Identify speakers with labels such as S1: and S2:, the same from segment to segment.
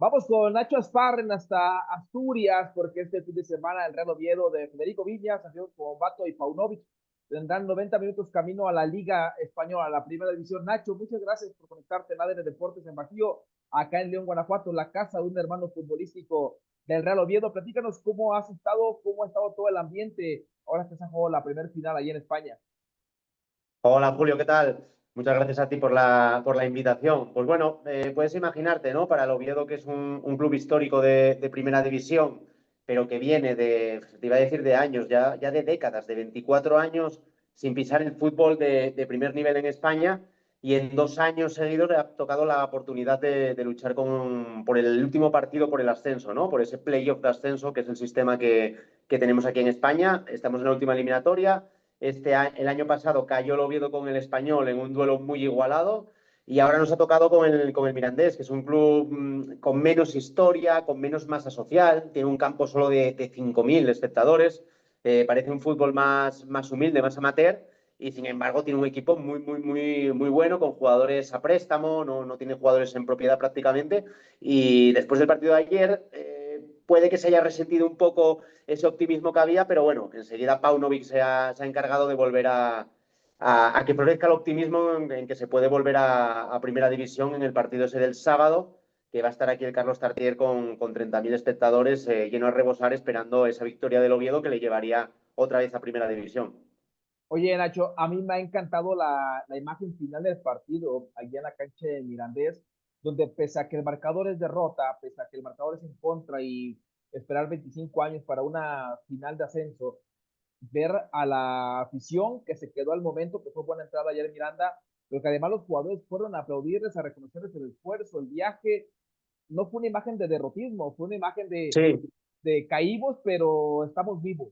S1: Vamos con Nacho Asparren hasta Asturias, porque este fin de semana el Real Oviedo de Federico Viñas, así con Bato y Paunovic, tendrán 90 minutos camino a la Liga Española, a la Primera División. Nacho, muchas gracias por conectarte en ADN Deportes en Bajío, acá en León, Guanajuato, la casa de un hermano futbolístico del Real Oviedo. Platícanos cómo has estado, cómo ha estado todo el ambiente ahora que se ha jugado la primera final allí en España.
S2: Hola Julio, ¿qué tal? Muchas gracias a ti por la invitación. Pues bueno, puedes imaginarte, ¿no? Para el Oviedo, que es un club histórico de primera división, pero que viene te iba a decir de años, ya de décadas, de 24 años sin pisar el fútbol de primer nivel en España, y en 2 años seguidos le ha tocado la oportunidad de luchar por el último partido, por el ascenso, ¿no? Por ese playoff de ascenso, que es el sistema que tenemos aquí en España. Estamos en la última eliminatoria. El año pasado cayó el Oviedo con el Español en un duelo muy igualado, y ahora nos ha tocado con el Mirandés, que es un club con menos historia, con menos masa social, tiene un campo solo de 5.000 espectadores, parece un fútbol más humilde, más amateur, y sin embargo tiene un equipo muy, muy, muy, muy bueno, con jugadores a préstamo, no tiene jugadores en propiedad prácticamente. Y después del partido de ayer, puede que se haya resentido un poco ese optimismo que había, pero bueno, enseguida Paunovic se ha encargado de volver a que florezca el optimismo en que se puede volver a primera división en el partido ese del sábado, que va a estar aquí el Carlos Tartier con 30.000 espectadores, lleno a rebosar, esperando esa victoria del Oviedo que le llevaría otra vez a primera división.
S1: Oye, Nacho, a mí me ha encantado la imagen final del partido allá en la cancha de Mirandés, donde pese a que el marcador es derrota, pese a que el marcador es en contra y esperar 25 años para una final de ascenso, ver a la afición que se quedó al momento, que fue buena entrada ayer en Miranda, pero que además los jugadores fueron a aplaudirles, a reconocerles el esfuerzo, el viaje. No fue una imagen de derrotismo, fue una imagen
S2: Sí,
S1: de caímos, pero estamos vivos.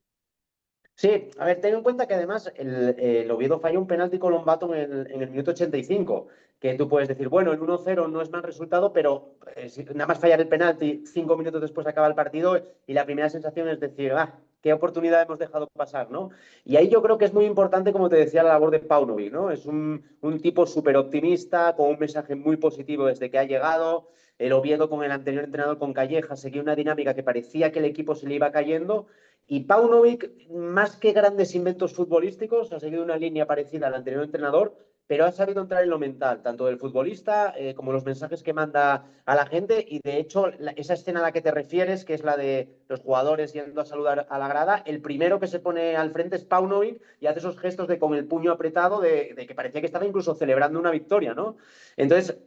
S2: sí, a ver, ten en cuenta que además el Oviedo falló un penalti con Lombato en el minuto 85, que tú puedes decir, bueno, el 1-0 no es mal resultado, pero si nada más fallar el penalti, 5 minutos después acaba el partido, y la primera sensación es decir, qué oportunidad hemos dejado pasar, ¿no? Y ahí yo creo que es muy importante, como te decía, la labor de Paunovic, ¿no? Es un tipo súper optimista, con un mensaje muy positivo desde que ha llegado. El Oviedo, con el anterior entrenador, con Calleja, seguía una dinámica que parecía que el equipo se le iba cayendo. Y Paunovic, más que grandes inventos futbolísticos, ha seguido una línea parecida al anterior entrenador, pero ha sabido entrar en lo mental, tanto del futbolista como los mensajes que manda a la gente. Y de hecho, esa escena a la que te refieres, que es la de los jugadores yendo a saludar a la grada, el primero que se pone al frente es Paunovic, y hace esos gestos de con el puño apretado, de que parecía que estaba incluso celebrando una victoria, ¿no? Entonces,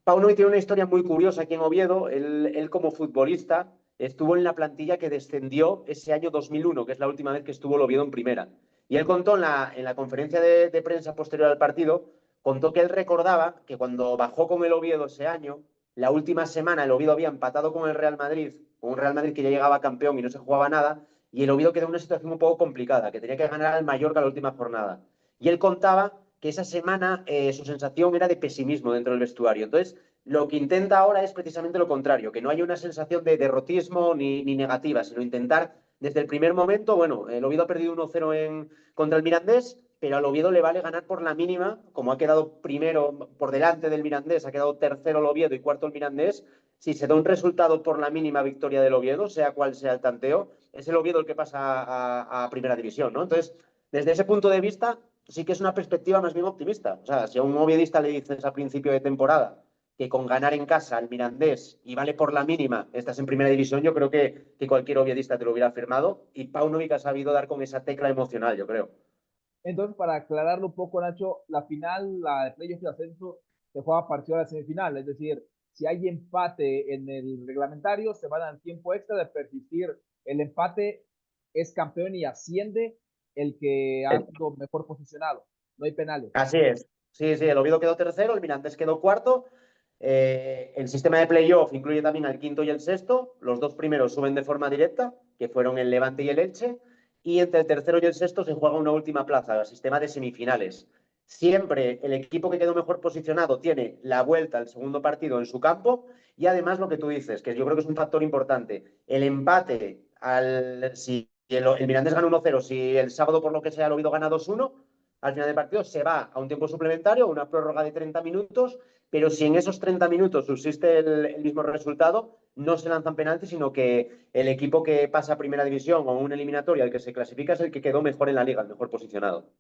S2: Paunovic tiene una historia muy curiosa aquí en Oviedo. Él como futbolista estuvo en la plantilla que descendió ese año 2001, que es la última vez que estuvo el Oviedo en primera. Y él contó en la conferencia de prensa posterior al partido, contó que él recordaba que cuando bajó con el Oviedo ese año, la última semana el Oviedo había empatado con el Real Madrid, con un Real Madrid que ya llegaba campeón y no se jugaba nada, y el Oviedo quedó en una situación un poco complicada, que tenía que ganar al Mallorca la última jornada. Y él contaba que esa semana su sensación era de pesimismo dentro del vestuario. Entonces, lo que intenta ahora es precisamente lo contrario, que no haya una sensación de derrotismo ni negativa, sino intentar desde el primer momento. Bueno, el Oviedo ha perdido 1-0 contra el Mirandés, pero al Oviedo le vale ganar por la mínima, como ha quedado primero por delante del Mirandés, ha quedado tercero el Oviedo y cuarto el Mirandés. Si se da un resultado por la mínima victoria del Oviedo, sea cual sea el tanteo, es el Oviedo el que pasa a primera división, ¿no? Entonces, desde ese punto de vista, sí que es una perspectiva más bien optimista. O sea, si a un oviedista le dices al principio de temporada que con ganar en casa al Mirandés y vale por la mínima estás en primera división, yo creo que cualquier oviedista te lo hubiera firmado, y Paunovic ha sabido dar con esa tecla emocional, yo creo.
S1: Entonces, para aclararlo un poco, Nacho, la final, la de playoff de ascenso, se juega a partir de la semifinal. Es decir, si hay empate en el reglamentario, se van al tiempo extra. De persistir el empate, es campeón y asciende el que ha sido mejor posicionado. No hay penales.
S2: Así es. Sí, sí, el Oviedo quedó tercero, el Mirandés quedó cuarto. El sistema de playoff incluye también al quinto y el sexto. Los dos primeros suben de forma directa, que fueron el Levante y el Elche. Y entre el tercero y el sexto se juega una última plaza, el sistema de semifinales. Siempre el equipo que quedó mejor posicionado tiene la vuelta al segundo partido en su campo. Y además lo que tú dices, que yo creo que es un factor importante, el empate, si el Mirandés gana 1-0, si el sábado por lo que sea el Oviedo gana 2-1, al final del partido se va a un tiempo suplementario, una prórroga de 30 minutos, pero si en esos 30 minutos subsiste el mismo resultado, no se lanzan penaltis, sino que el equipo que pasa a primera división o una eliminatoria, el que se clasifica, es el que quedó mejor en la liga, el mejor posicionado.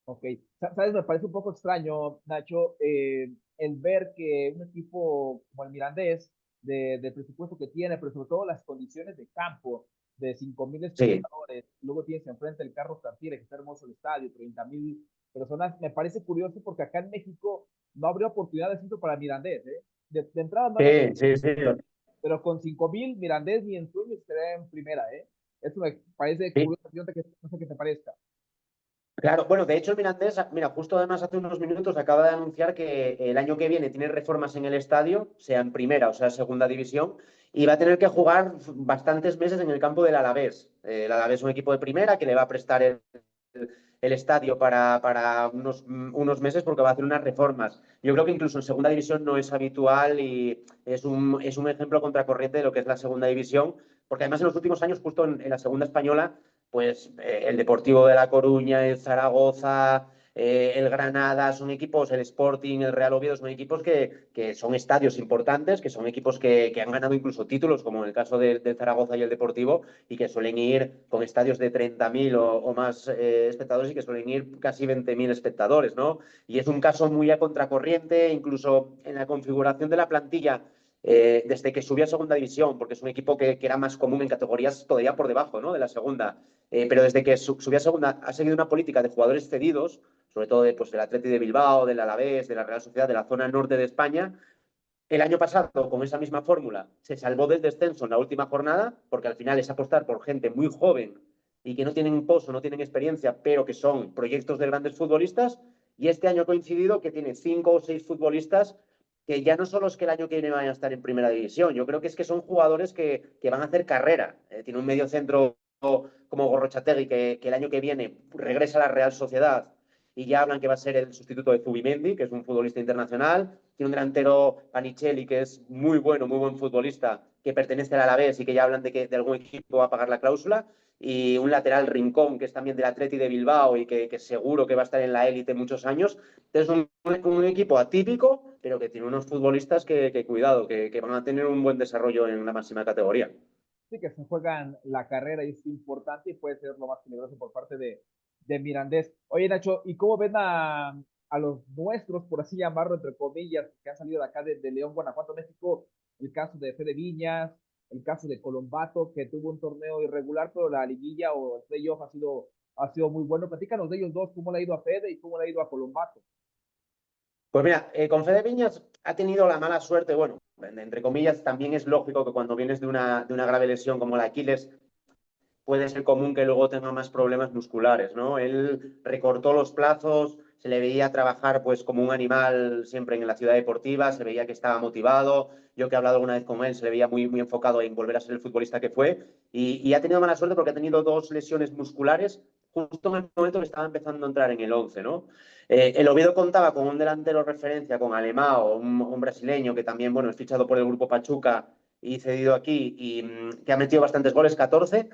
S1: Ok, sabes, me parece un poco extraño, Nacho, el ver que un equipo como el Mirandés, de presupuesto que tiene, pero sobre todo las condiciones de campo, de 5.000
S2: Sí,
S1: espectadores, luego tienes enfrente el Carlos Tartiere, que está hermoso el estadio, 30.000 personas, me parece curioso porque acá en México no habría oportunidad de esto para Mirandés, ¿eh? De entrada no había,
S2: sí, sí, sí.
S1: pero con 5.000 Mirandés ni en sueños estaría en primera, ¿eh? Eso me parece
S2: Sí.
S1: curioso, no sé qué te parezca.
S2: Claro, bueno, de hecho el Mirandés, mira, justo además hace unos minutos acaba de anunciar que el año que viene tiene reformas en el estadio, sea en primera o sea segunda división, y va a tener que jugar bastantes meses en el campo del Alavés. El Alavés es un equipo de primera que le va a prestar el estadio para unos meses porque va a hacer unas reformas. Yo creo que incluso en segunda división no es habitual y es un ejemplo contracorriente de lo que es la segunda división, porque además en los últimos años, justo en la segunda española, pues el Deportivo de La Coruña, el Zaragoza, el Granada, son equipos, el Sporting, el Real Oviedo, son equipos que son estadios importantes, que son equipos que han ganado incluso títulos, como en el caso del Zaragoza y el Deportivo, y que suelen ir con estadios de 30.000 o más espectadores y que suelen ir casi 20.000 espectadores, ¿no? Y es un caso muy a contracorriente, incluso en la configuración de la plantilla desde que subió a segunda división, porque es un equipo que era más común en categorías todavía por debajo, ¿no?, de la segunda. Pero desde que subió a segunda ha seguido una política de jugadores cedidos, sobre todo de, pues, del Atleti de Bilbao, del Alavés, de la Real Sociedad, de la zona norte de España. El año pasado, con esa misma fórmula, se salvó del descenso en la última jornada, porque al final es apostar por gente muy joven y que no tienen pozo, no tienen experiencia, pero que son proyectos de grandes futbolistas. Y este año ha coincidido que tiene 5 o 6 futbolistas que ya no solo es que el año que viene vayan a estar en primera división, yo creo que es que son jugadores que van a hacer carrera. Tiene un medio centro como Gorrochategui, que el año que viene regresa a la Real Sociedad y ya hablan que va a ser el sustituto de Zubimendi, que es un futbolista internacional. Tiene un delantero, Panicelli, que es muy bueno, muy buen futbolista, que pertenece al Alavés y que ya hablan de que de algún equipo va a pagar la cláusula. Y un lateral, Rincón, que es también del Atleti de Bilbao y que seguro que va a estar en la élite muchos años. Entonces, un equipo atípico, pero que tiene unos futbolistas cuidado, que van a tener un buen desarrollo en la máxima categoría.
S1: Sí, que se juegan la carrera y es importante y puede ser lo más peligroso por parte de Mirandés. Oye, Nacho, ¿y cómo ven a los nuestros, por así llamarlo, entre comillas, que han salido de acá de León, Guanajuato, México? El caso de Fede Viñas, el caso de Colombato, que tuvo un torneo irregular, pero la liguilla o el playoff ha sido muy bueno. Platícanos de ellos dos, cómo le ha ido a Fede y cómo le ha ido a Colombato.
S2: Pues mira, con Fede Viñas ha tenido la mala suerte, bueno, entre comillas, también es lógico que cuando vienes de una grave lesión como la Aquiles, puede ser común que luego tenga más problemas musculares, ¿no? Él recortó los plazos, se le veía trabajar pues como un animal siempre en la ciudad deportiva, se veía que estaba motivado. Yo que he hablado alguna vez con él, se le veía muy, muy enfocado en volver a ser el futbolista que fue y ha tenido mala suerte porque ha tenido 2 lesiones musculares justo en el momento que estaba empezando a entrar en el 11, ¿no? El Oviedo contaba con un delantero referencia, con Alemão, un brasileño que también, bueno, es fichado por el grupo Pachuca y cedido aquí y que ha metido bastantes goles, 14,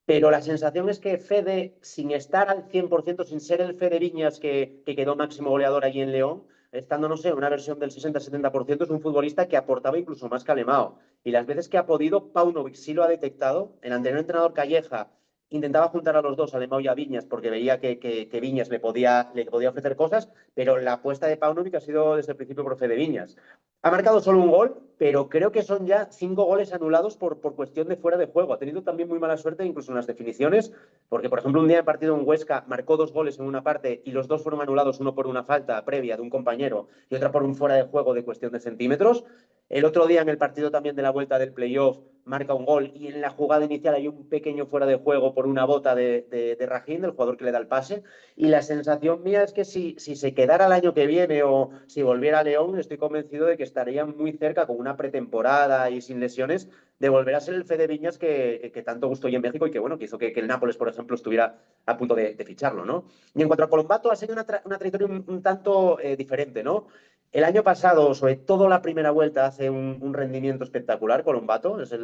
S2: pero la sensación es que Fede, sin estar al 100%, sin ser el Fede Viñas que quedó máximo goleador allí en León, estando, no sé, una versión del 60-70%, es un futbolista que aportaba incluso más que Alemão. Y las veces que ha podido, Paunovic sí lo ha detectado. El anterior entrenador Calleja intentaba juntar a los dos, a Alemão y a Viñas, porque veía que Viñas le podía ofrecer cosas, pero la apuesta de Paunovic ha sido desde el principio por Fede Viñas. Ha marcado solo un gol, pero creo que son ya 5 goles anulados por cuestión de fuera de juego. Ha tenido también muy mala suerte, incluso en las definiciones, porque, por ejemplo, un día en partido en Huesca marcó 2 goles en una parte y los dos fueron anulados, uno por una falta previa de un compañero y otra por un fuera de juego de cuestión de centímetros. El otro día en el partido también de la vuelta del playoff marca un gol y en la jugada inicial hay un pequeño fuera de juego por una bota de Rajín, del jugador que le da el pase. Y la sensación mía es que si se quedara el año que viene o si volviera a León, estoy convencido de que estaría muy cerca con una pretemporada y sin lesiones de volver a ser el Fede Viñas que tanto gustó hoy en México y que, bueno, que hizo que el Nápoles, por ejemplo, estuviera a punto de ficharlo, ¿no? Y en cuanto a Colombato, ha sido una trayectoria un tanto diferente, ¿no? El año pasado, sobre todo la primera vuelta, hace un rendimiento espectacular. Colombato es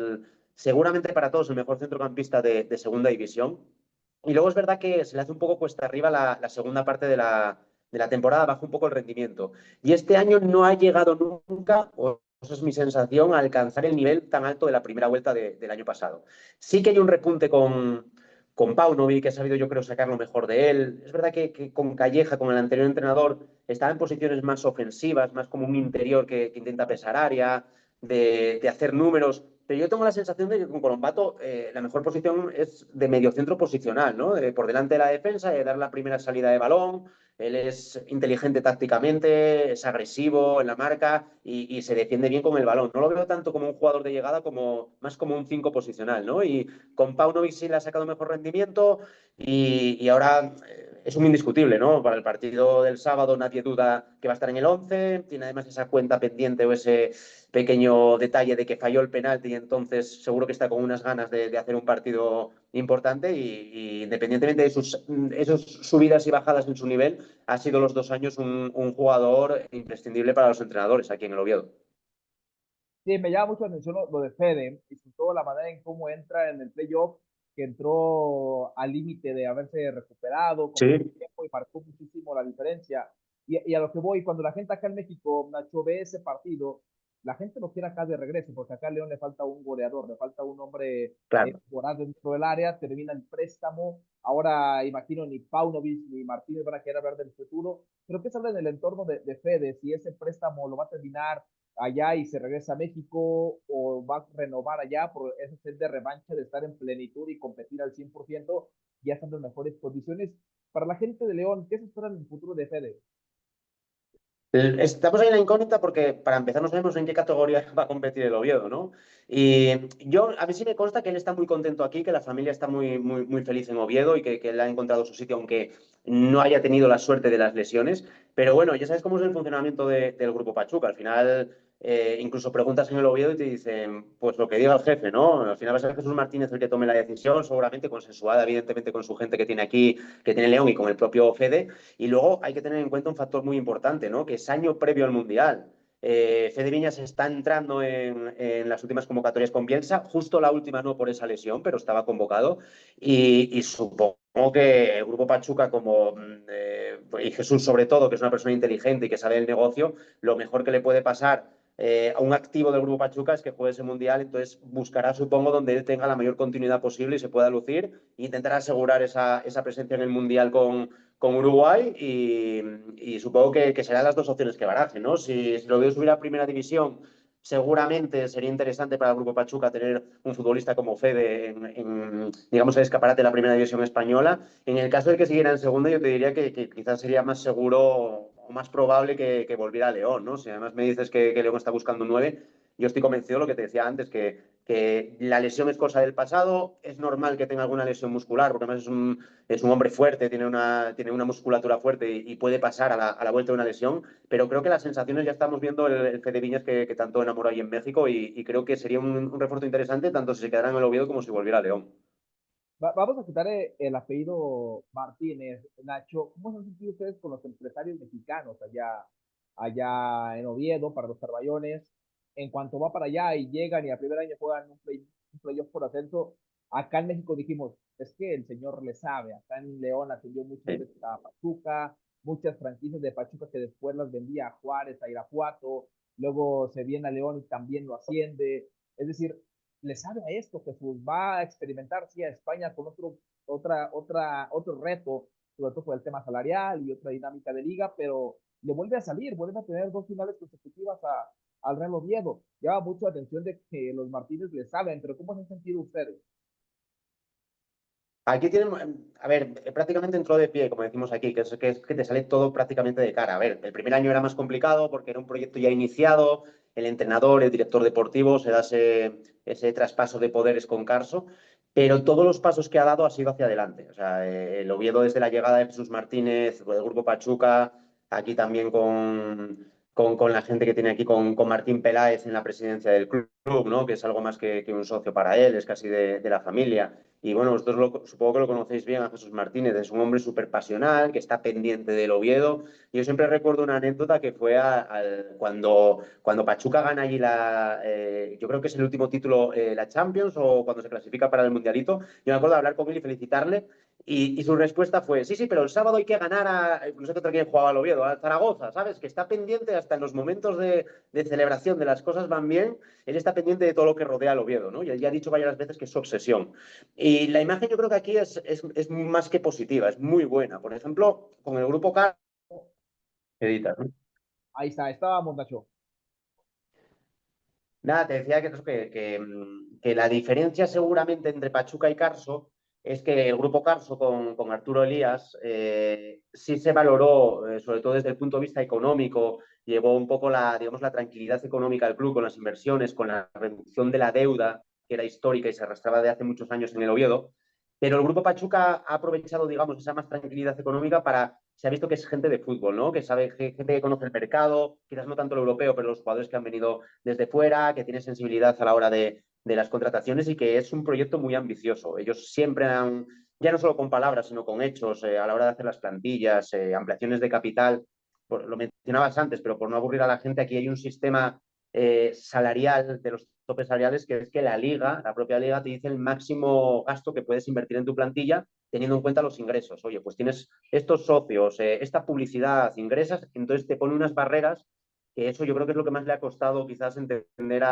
S2: seguramente para todos el mejor centrocampista de segunda división. Y luego es verdad que se le hace un poco cuesta arriba la segunda parte de la temporada baja un poco el rendimiento. Y este año no ha llegado nunca, o esa es mi sensación, a alcanzar el nivel tan alto de la primera vuelta del año pasado. Sí que hay un repunte con Paunovic, que ha sabido yo creo sacar lo mejor de él. Es verdad que con Calleja, con el anterior entrenador, estaba en posiciones más ofensivas, más como un interior que intenta pesar área, de hacer números. Pero yo tengo la sensación de que con Colombato la mejor posición es de mediocentro posicional, ¿no? Por delante de la defensa, de dar la primera salida de balón. Él es inteligente tácticamente, es agresivo en la marca y se defiende bien con el balón. No lo veo tanto como un jugador de llegada, como más como un 5 posicional, ¿no? Y con Paunovic sí le ha sacado mejor rendimiento y ahora es un indiscutible, ¿no? Para el partido del sábado nadie duda que va a estar en el 11, tiene además esa cuenta pendiente o ese pequeño detalle de que falló el penalti y entonces seguro que está con unas ganas de hacer un partido importante y independientemente de esos subidas y bajadas en su nivel, ha sido los 2 años un jugador imprescindible para los entrenadores aquí en el Oviedo.
S1: Sí, me llama mucho la atención lo de Fede y sobre todo la manera en cómo entra en el playoff, que entró al límite de haberse recuperado con poco
S2: Sí,
S1: tiempo y marcó muchísimo la diferencia. Y a lo que voy, cuando la gente acá en México, Nacho, ve ese partido, la gente lo quiere acá de regreso, porque acá a León le falta un goleador, le falta un hombre
S2: claro.
S1: por dentro del área, termina el préstamo. Ahora imagino ni Paunovic ni Martínez van a querer hablar del futuro, pero ¿qué se habla en el entorno de Fede? Si ese préstamo lo va a terminar allá y se regresa a México o va a renovar allá por ese set de revancha de estar en plenitud y competir al 100%, ya estando en mejores condiciones. Para la gente de León, ¿qué se espera en el futuro de Fede?
S2: Estamos ahí en la incógnita porque para empezar no sabemos en qué categoría va a competir el Oviedo, ¿no? Y a mí sí me consta que él está muy contento aquí, que la familia está muy, muy, muy feliz en Oviedo y que él ha encontrado su sitio, aunque no haya tenido la suerte de las lesiones. Pero bueno, ya sabes cómo es el funcionamiento del Grupo Pachuca. Al final, incluso preguntas en el Oviedo y te dicen, pues lo que diga el jefe, ¿no? Al final va a ser Jesús Martínez el que tome la decisión, seguramente consensuada, evidentemente, con su gente que tiene aquí, que tiene León y con el propio Fede. Y luego hay que tener en cuenta un factor muy importante, ¿no? Que es año previo al Mundial. Fede Viñas está entrando en las últimas convocatorias con Bielsa, justo la última no por esa lesión, pero estaba convocado. Y supongo que el Grupo Pachuca, y Jesús sobre todo, que es una persona inteligente y que sabe el negocio, lo mejor que le puede pasar a un activo del Grupo Pachuca es que juegue ese Mundial, entonces buscará, supongo, donde él tenga la mayor continuidad posible y se pueda lucir, e intentará asegurar esa presencia en el Mundial con Uruguay y supongo que serán las dos opciones que barajen, ¿no? Si lo veo subir a primera división, seguramente sería interesante para el Grupo Pachuca tener un futbolista como Fede digamos, el escaparate de la primera división española. En el caso de que siguiera en segunda, yo te diría que quizás sería más seguro o más probable que volviera a León, ¿no? Si además me dices que León está buscando un 9, yo estoy convencido de lo que te decía antes, que la lesión es cosa del pasado, es normal que tenga alguna lesión muscular, porque además es un hombre fuerte, tiene una musculatura fuerte y puede pasar a la vuelta de una lesión, pero creo que las sensaciones ya estamos viendo el Fede Viñas que tanto enamoró ahí en México y creo que sería un refuerzo interesante tanto si se quedara en el Oviedo como si volviera a León.
S1: Vamos a quitar el apellido Martínez. Nacho, ¿cómo se han sentido ustedes con los empresarios mexicanos allá en Oviedo para los Carballones? En cuanto va para allá y llegan y al primer año juegan un playoff por ascenso, acá en México dijimos, es que el señor le sabe. Acá en León atendió muchas
S2: Sí.
S1: veces a Pachuca, muchas franquicias de Pachuca que después las vendía a Juárez, a Irapuato, luego se viene a León y también lo asciende. Es decir, le sabe a esto, Jesús, va a experimentar, sí, a España con otro reto, sobre todo por el tema salarial y otra dinámica de liga, pero le vuelve a salir, vuelve a tener dos finales consecutivas al Real Oviedo. Llama mucho la atención de que los Martínez le saben, pero ¿cómo se han sentido ustedes?
S2: Aquí tienen, a ver, prácticamente entró de pie, como decimos aquí, que te sale todo prácticamente de cara. A ver, el primer año era más complicado porque era un proyecto ya iniciado, el entrenador, el director deportivo, se da ese traspaso de poderes con Carso, pero todos los pasos que ha dado ha sido hacia adelante. O sea, el Oviedo desde la llegada de Jesús Martínez, el Grupo Pachuca, aquí también con la gente que tiene aquí, con Martín Peláez en la presidencia del club, ¿no? Que es algo más que un socio para él, es casi de la familia. Y bueno, vosotros supongo que lo conocéis bien a Jesús Martínez, es un hombre súper pasional, que está pendiente del Oviedo. Yo siempre recuerdo una anécdota que fue cuando Pachuca gana allí yo creo que es el último título, la Champions, o cuando se clasifica para el Mundialito. Yo me acuerdo de hablar con él y felicitarle. Y su respuesta fue, sí, sí, pero el sábado hay que ganar a, no sé contra quién jugaba el Oviedo, a Zaragoza, ¿sabes? Que está pendiente hasta en los momentos de celebración de las cosas van bien, él está pendiente de todo lo que rodea al Oviedo, ¿no? Y él ya ha dicho varias veces que es su obsesión. Y la imagen yo creo que aquí es más que positiva, es muy buena. Por ejemplo, con el grupo K, edita, ¿no?
S1: Ahí está, estábamos, Nacho.
S2: Nada, te decía que la diferencia seguramente entre Pachuca y Carso es que el grupo Carso con Arturo Elías sí se valoró, sobre todo desde el punto de vista económico, llevó un poco digamos, la tranquilidad económica del club con las inversiones, con la reducción de la deuda, que era histórica y se arrastraba de hace muchos años en el Oviedo. Pero el grupo Pachuca ha aprovechado, digamos, esa más tranquilidad económica para, se ha visto que es gente de fútbol, ¿no? Que sabe, gente que conoce el mercado, quizás no tanto el europeo, pero los jugadores que han venido desde fuera, que tiene sensibilidad a la hora de las contrataciones y que es un proyecto muy ambicioso. Ellos siempre han, ya no solo con palabras, sino con hechos, a la hora de hacer las plantillas, ampliaciones de capital, lo mencionabas antes, pero por no aburrir a la gente, aquí hay un sistema salarial de los topes salariales que es que la liga, la propia liga te dice el máximo gasto que puedes invertir en tu plantilla teniendo en cuenta los ingresos. Oye, pues tienes estos socios, esta publicidad, ingresas, entonces te pone unas barreras que eso yo creo que es lo que más le ha costado quizás entender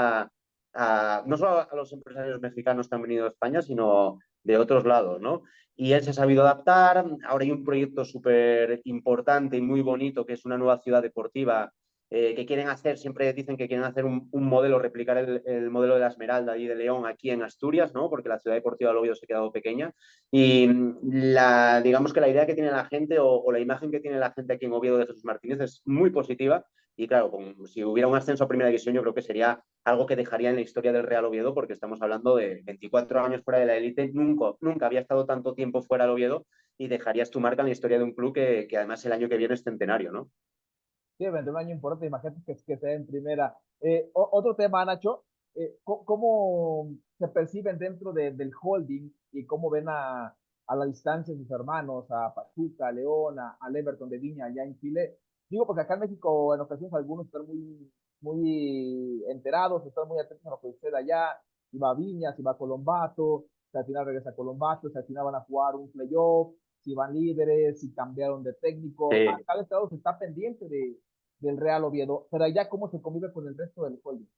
S2: no solo a los empresarios mexicanos que han venido a España, sino de otros lados, ¿no? Y él se ha sabido adaptar. Ahora hay un proyecto súper importante y muy bonito que es una nueva ciudad deportiva que quieren hacer, siempre dicen que quieren hacer un modelo, replicar el modelo de la Esmeralda y de León aquí en Asturias, ¿no? Porque la ciudad deportiva de Oviedo se ha quedado pequeña. Y digamos que la idea que tiene la gente o la imagen que tiene la gente aquí en Oviedo de Jesús Martínez es muy positiva. Y claro, si hubiera un ascenso a primera división, yo creo que sería algo que dejaría en la historia del Real Oviedo, porque estamos hablando de 24 años fuera de la élite, nunca había estado tanto tiempo fuera del Oviedo y dejarías tu marca en la historia de un club que además el año que viene es centenario, ¿no?
S1: Sí, vendrá un año importante, imagínate que sea en primera. Otro tema, Nacho, ¿cómo se perciben dentro del holding y cómo ven a la distancia sus hermanos, a Pachuca, a León, al Everton de Viña allá en Chile? Digo, porque acá en México en ocasiones algunos están muy enterados, están muy atentos a lo que sucede allá, si va a Viña, si va a Colombato, si al final regresa a Colombato, si al final van a jugar un playoff, si van líderes, si cambiaron de técnico.
S2: Sí.
S1: Acá el Estado se está pendiente del Real Oviedo, pero allá cómo se convive con el resto del holding.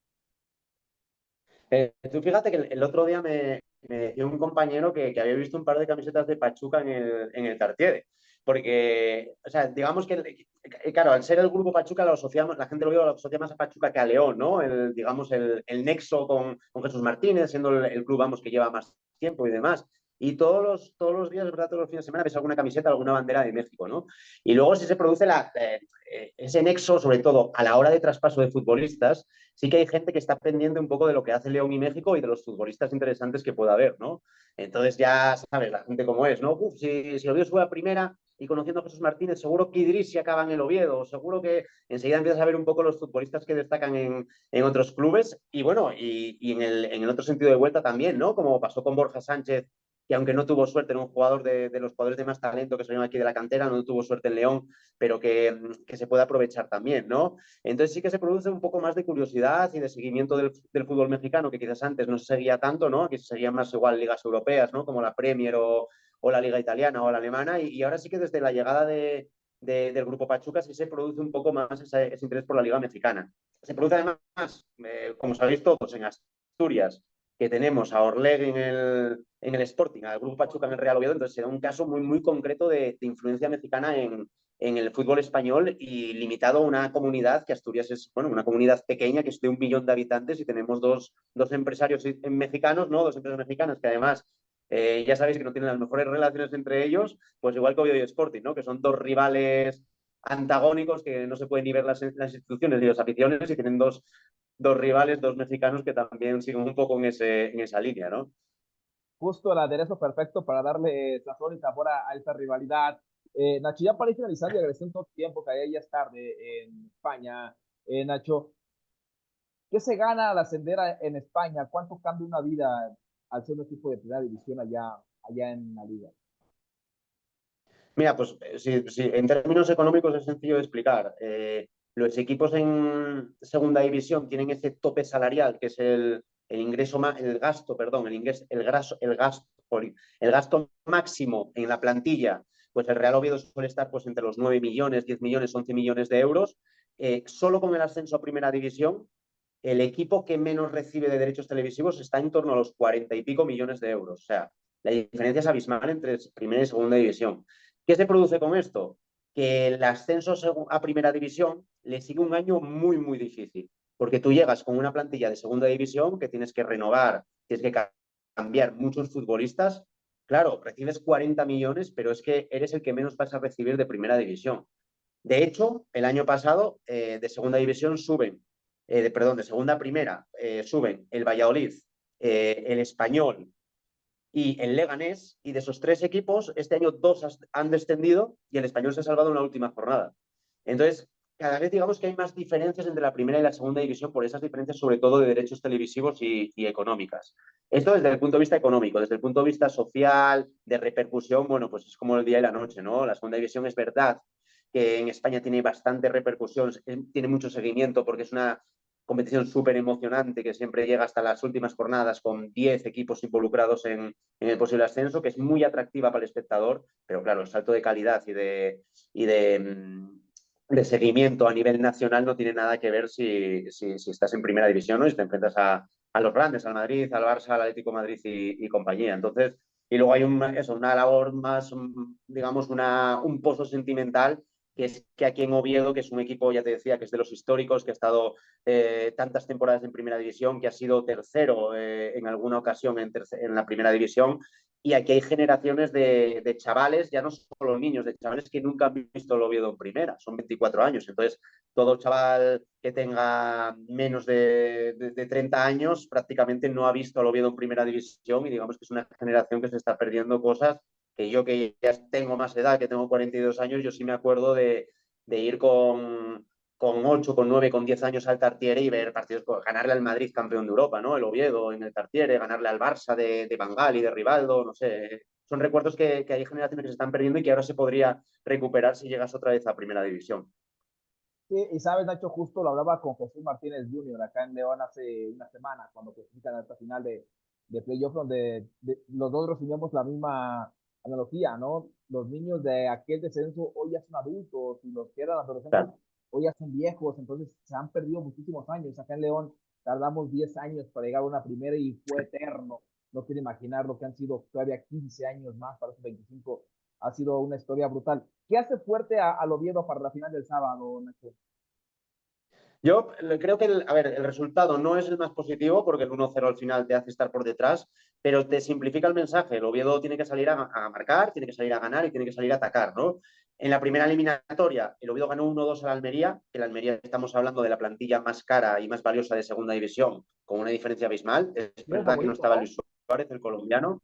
S2: Tú fíjate que el otro día me decía un compañero que había visto un par de camisetas de Pachuca en el Tartiere. Porque, o sea, digamos que, claro, al ser el grupo Pachuca, lo asociamos, la gente lo asocia más a Pachuca que a León, ¿no? Digamos, el nexo con Jesús Martínez, siendo el club, vamos, que lleva más tiempo y demás. Y todos los días, ¿verdad? Todos los fines de semana ves alguna camiseta, alguna bandera de México, ¿no? Y luego si se produce ese nexo, sobre todo a la hora de traspaso de futbolistas, sí que hay gente que está pendiente un poco de lo que hace León y México y de los futbolistas interesantes que pueda haber, ¿no? Entonces ya sabes la gente cómo es, ¿no? Uf, si el Oviedo sube a primera y conociendo a Jesús Martínez, seguro que Idrissi acaba en el Oviedo, seguro que enseguida empiezas a ver un poco los futbolistas que destacan en otros clubes y bueno, y en el otro sentido de vuelta también, ¿no? Como pasó con Borja Sánchez, que aunque no tuvo suerte en un jugador de los jugadores de más talento que salieron aquí de la cantera, no tuvo suerte en León, pero que se puede aprovechar también, ¿no? Entonces sí que se produce un poco más de curiosidad y de seguimiento del fútbol mexicano, que quizás antes no se seguía tanto, ¿no? Aquí se seguían más igual ligas europeas, ¿no? Como la Premier o la Liga Italiana o la Alemana, y ahora sí que desde la llegada del Grupo Pachuca sí se produce un poco más ese interés por la Liga Mexicana. Se produce además, como sabéis todos, en Asturias, que tenemos a Orleg en el Sporting, al Grupo Pachuca en el Real Oviedo, entonces será un caso muy, muy concreto de influencia mexicana en el fútbol español y limitado a una comunidad que Asturias es, bueno, una comunidad pequeña que es de 1 millón de habitantes y tenemos dos empresarios mexicanos, ¿no? Dos empresas mexicanas que además ya sabéis que no tienen las mejores relaciones entre ellos, pues igual que Oviedo y Sporting, ¿no? Que son dos rivales antagónicos que no se pueden ni ver las instituciones ni las aficiones y tienen dos rivales, dos mexicanos que también siguen un poco en esa línea, ¿no?
S1: Justo el aderezo perfecto para darle sazón y sabor a esta rivalidad. Nacho, ya para ir finalizando y agradeciendo todo el tiempo que allá ya es tarde en España. Nacho, ¿qué se gana al ascender en España? ¿Cuánto cambia una vida al ser un equipo de primera división allá en la liga?
S2: Mira, pues en términos económicos es sencillo de explicar. Los equipos en segunda división tienen ese tope salarial, que es el ingreso más, el gasto, perdón, el gasto el gasto máximo en la plantilla, pues el Real Oviedo suele estar pues entre los 9 millones, 10 millones, 11 millones de euros. Solo con el ascenso a Primera División, el equipo que menos recibe de derechos televisivos está en torno a los 40 y pico millones de euros. O sea, la diferencia es abismal entre Primera y Segunda División. ¿Qué se produce con esto? Que el ascenso a Primera División le sigue un año muy, muy difícil, porque tú llegas con una plantilla de Segunda División que tienes que renovar, tienes que cambiar muchos futbolistas. Claro, recibes 40 millones, pero es que eres el que menos vas a recibir de Primera División. De hecho, el año pasado de Segunda División suben, perdón, de Segunda a Primera suben el Valladolid, el Español y el Leganés, y de esos tres equipos, este año dos han descendido y el Español se ha salvado en la última jornada. Entonces, cada vez digamos que hay más diferencias entre la primera y la segunda división por esas diferencias, sobre todo de derechos televisivos y económicas. Esto desde el punto de vista económico, desde el punto de vista social, de repercusión, bueno, pues es como el día y la noche, ¿no? La segunda división es verdad que en España tiene bastante repercusión, tiene mucho seguimiento porque es una competición súper emocionante que siempre llega hasta las últimas jornadas con 10 equipos involucrados en el posible ascenso, que es muy atractiva para el espectador, pero claro, el salto de calidad de seguimiento a nivel nacional no tiene nada que ver si estás en primera división, ¿no? Y te enfrentas a los grandes, al Madrid, al Barça, al Atlético de Madrid y compañía. Entonces, y luego hay una labor más, digamos, un pozo sentimental, que es que aquí en Oviedo, que es un equipo, ya te decía, que es de los históricos, que ha estado tantas temporadas en primera división, que ha sido tercero en alguna ocasión en la primera división, y aquí hay generaciones de chavales, ya no solo niños, de chavales que nunca han visto el Oviedo en primera, son 24 años, entonces todo chaval que tenga menos de 30 años prácticamente no ha visto el Oviedo en primera división, y digamos que es una generación que se está perdiendo cosas que yo, que ya tengo más edad, que tengo 42 años, yo sí me acuerdo de ir con 8, con 9, con 10 años al Tartiere y ver partidos, ganarle al Madrid campeón de Europa, ¿no? El Oviedo en el Tartiere, ganarle al Barça de Van Gaal y de Rivaldo, no sé. Son recuerdos que hay generaciones que se están perdiendo y que ahora se podría recuperar si llegas otra vez a Primera División.
S1: Sí, y sabes, Nacho, justo lo hablaba con Jesús Martínez Jr. acá en León hace una semana, cuando clasifican a esta final de playoff, donde los dos recibimos la misma analogía, ¿no? Los niños de aquel descenso hoy ya son adultos y los que eran adolescentes
S2: Claro.
S1: hoy ya son viejos, entonces se han perdido muchísimos años. Acá en León tardamos 10 años para llegar a una primera y fue eterno. No quiero imaginar lo que han sido todavía 15 años más para esos 25. Ha sido una historia brutal. ¿Qué hace fuerte al Oviedo para la final del sábado, Nacho?
S2: Yo creo que, a ver, el resultado no es el más positivo porque el 1-0 al final te hace estar por detrás, pero te simplifica el mensaje. El Oviedo tiene que salir a marcar, tiene que salir a ganar y tiene que salir a atacar, ¿no? En la primera eliminatoria, el Oviedo ganó 1-2 al Almería, que el Almería estamos hablando de la plantilla más cara y más valiosa de segunda división, con una diferencia abismal. Es
S1: Tiene
S2: verdad que no
S1: favorito,
S2: estaba
S1: ¿no?
S2: Luis Suárez, el colombiano,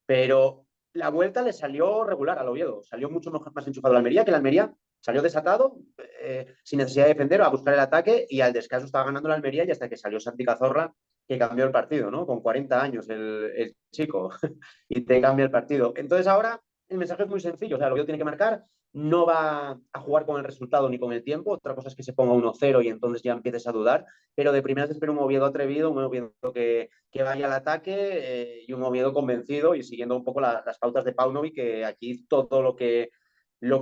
S2: pero la vuelta le salió regular al Oviedo, salió mucho más enchufado al Almería, que el Almería salió desatado, sin necesidad de defender, a buscar el ataque, y al descanso estaba ganando la Almería y hasta que salió Santi Cazorla, que cambió el partido, ¿no? Con 40 años el chico, y te cambia el partido. Entonces ahora el mensaje es muy sencillo, o sea, el Oviedo tiene que marcar, no va a jugar con el resultado ni con el tiempo, otra cosa es que se ponga 1-0 y entonces ya empieces a dudar, pero de primeras espero un Oviedo atrevido, un Oviedo que vaya al ataque, y un Oviedo convencido y siguiendo un poco las pautas de Paunovic, que aquí todo lo que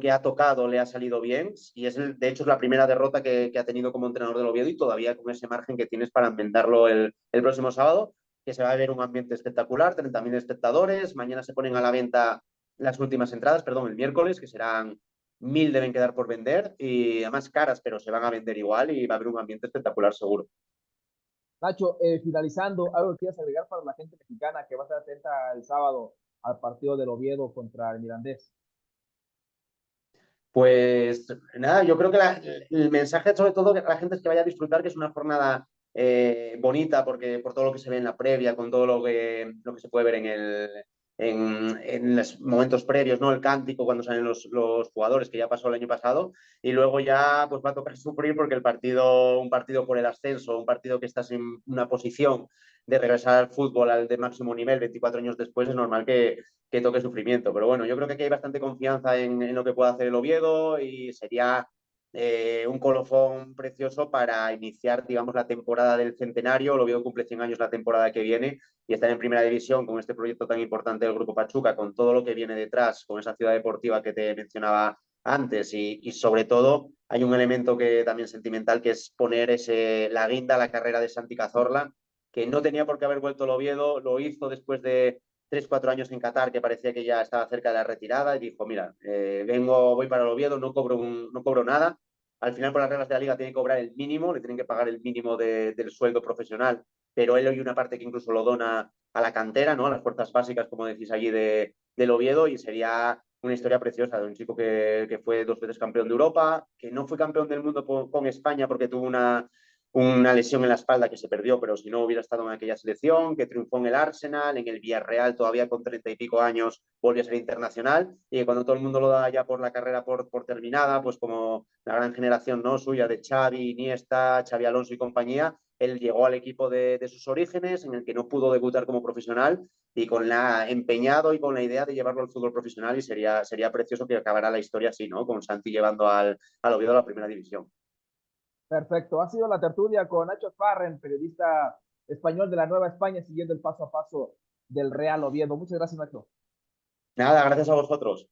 S2: ha tocado le ha salido bien, y de hecho es la primera derrota que ha tenido como entrenador del Oviedo, y todavía con ese margen que tienes para enmendarlo el próximo sábado, que se va a ver un ambiente espectacular, 30.000 espectadores, mañana se ponen a la venta las últimas entradas, perdón, el miércoles, que serán 1.000, deben quedar por vender, y además caras, pero se van a vender igual y va a haber un ambiente espectacular seguro.
S1: Nacho, finalizando, algo que quieras agregar para la gente mexicana que va a estar atenta el sábado al partido del Oviedo contra el Mirandés.
S2: Pues nada, yo creo que el mensaje sobre todo que la gente es que vaya a disfrutar, que es una jornada bonita, porque por todo lo que se ve en la previa, con todo lo que se puede ver en los momentos previos, ¿no? El cántico cuando salen los jugadores, que ya pasó el año pasado, y luego ya pues va a tocar sufrir porque un partido por el ascenso, un partido que estás en una posición de regresar al fútbol al de máximo nivel 24 años después, es normal que toque sufrimiento. Pero bueno, yo creo que aquí hay bastante confianza en lo que puede hacer el Oviedo, y sería un colofón precioso para iniciar, digamos, la temporada del centenario. El Oviedo cumple 100 años la temporada que viene y estar en primera división con este proyecto tan importante del Grupo Pachuca, con todo lo que viene detrás, con esa ciudad deportiva que te mencionaba antes y sobre todo hay un elemento que también sentimental que es poner la guinda a la carrera de Santi Cazorla, que no tenía por qué haber vuelto el Oviedo, lo hizo después de 3, 4 años en Qatar, que parecía que ya estaba cerca de la retirada, y dijo, mira, voy para el Oviedo, no cobro nada. Al final, por las reglas de la liga, tiene que cobrar el mínimo, le tienen que pagar el mínimo del sueldo profesional, pero él hay una parte que incluso lo dona a la cantera, ¿no? A las fuerzas básicas, como decís allí, del Oviedo, y sería una historia preciosa de un chico que fue 2 veces campeón de Europa, que no fue campeón del mundo con España porque tuvo una lesión en la espalda que se perdió, pero si no hubiera estado en aquella selección, que triunfó en el Arsenal, en el Villarreal, todavía con 30 y pico años, volvió a ser internacional, y que cuando todo el mundo lo da ya por la carrera por terminada, pues como la gran generación, ¿no?, suya de Xavi, Iniesta, Xavi Alonso y compañía, él llegó al equipo de sus orígenes, en el que no pudo debutar como profesional, y con la empeñado y con la idea de llevarlo al fútbol profesional, y sería precioso que acabara la historia así, ¿no?, con Santi llevando al Oviedo a la primera división.
S1: Perfecto. Ha sido la tertulia con Nacho Farren, periodista español de la Nueva España, siguiendo el paso a paso del Real Oviedo. Muchas gracias, Nacho.
S2: Nada, gracias a vosotros.